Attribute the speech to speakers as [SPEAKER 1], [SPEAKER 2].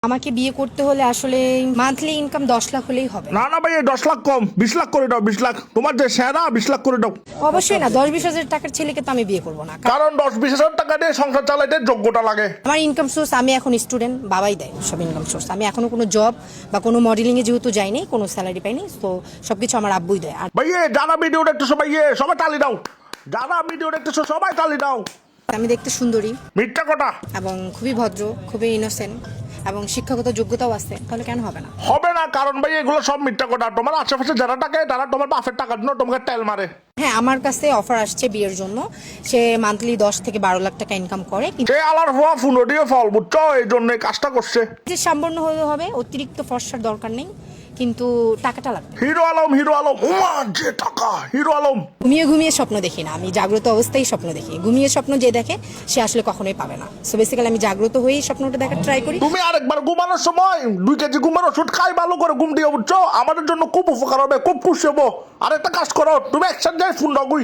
[SPEAKER 1] আমাকে বিয়ে করতে হলে আসলে মান্থলি ইনকাম 10 লাখ হলেই হবে।
[SPEAKER 2] না না ভাই 10 লাখ কম, 20 লাখ করে দাও, 20 লাখ তোমার যে সেরা, 20 লাখ করে দাও।
[SPEAKER 1] অবশ্যই না, 10-20 হাজার টাকার ছেলেকে তো আমি বিয়ে করব না।
[SPEAKER 2] কারণ 10-20 হাজার টাকা দিয়ে সংসার চালাইতে যোগ্যতা লাগে।
[SPEAKER 1] আমার ইনকাম সোর্স, আমি এখন স্টুডেন্ট, বাবাই দেয় সব ইনকাম সোর্স। আমি এখনো কোনো জব বা কোনো মডেলিং এ যেহেতু যাইনি, কোনো স্যালারি পাইনি, তো সবকিছু আমার আব্বুই দেয়। আর
[SPEAKER 2] ভাই যারা ভিডিও দেখতে সবাই তালি দাও, যারা ভিডিও দেখতে সবাই তালি দাও।
[SPEAKER 1] আমি দেখতে সুন্দরী
[SPEAKER 2] মিথ্যা কথা
[SPEAKER 1] এবং খুবই ভদ্র, খুবই ইনোসেন্ট এবং শিক্ষাগত যোগ্যতাও আছে, তাহলে কেন হবে না?
[SPEAKER 2] হবে না, কারণ ভাই এগুলো সব মিথ্যা কথা। তোমার আশেপাশে যারা থাকে তারা তোমার বাপের টাকার জন্য তোমাকে তেল মারে।
[SPEAKER 1] হ্যাঁ, আমার কাছে অফার আসছে বিয়ের জন্য। সে মান্থলি 10 থেকে 12 লাখ টাকা ইনকাম করে, কিন্তু
[SPEAKER 2] সে আলার হওয়া ফুনো দিয়ে ফল, বুঝছো, এই জন্য কাজটা করছে।
[SPEAKER 1] যে সাম্বর্ণ হলে হবে, অতিরিক্ত ফর্সার দরকার নেই, কিন্তু টাকাটা লাগবে।
[SPEAKER 2] হিরো আলম উমা যে টাকা, হিরো আলম।
[SPEAKER 1] ঘুমিয়ে ঘুমিয়ে স্বপ্ন দেখি না, আমি জাগ্রত অবস্থায় স্বপ্ন দেখি। ঘুমিয়ে স্বপ্ন যে দেখে সে আসলে কখনোই পাবে না। সো বেসিক্যালি আমি জাগ্রত হয়েই স্বপ্নটা দেখার ট্রাই করি।
[SPEAKER 2] তুমি আরেকবার ঘুমানোর সময় 2 কেজি ঘুমের ওষুধ খাই, ভালো করে ঘুম দিয়ে, বুঝছো, আমাদের জন্য খুব উপকার হবে, খুব খুশি হবো। আরেকটা কাজ করো, তুমি একসাথে যাই ফোন রাখুই।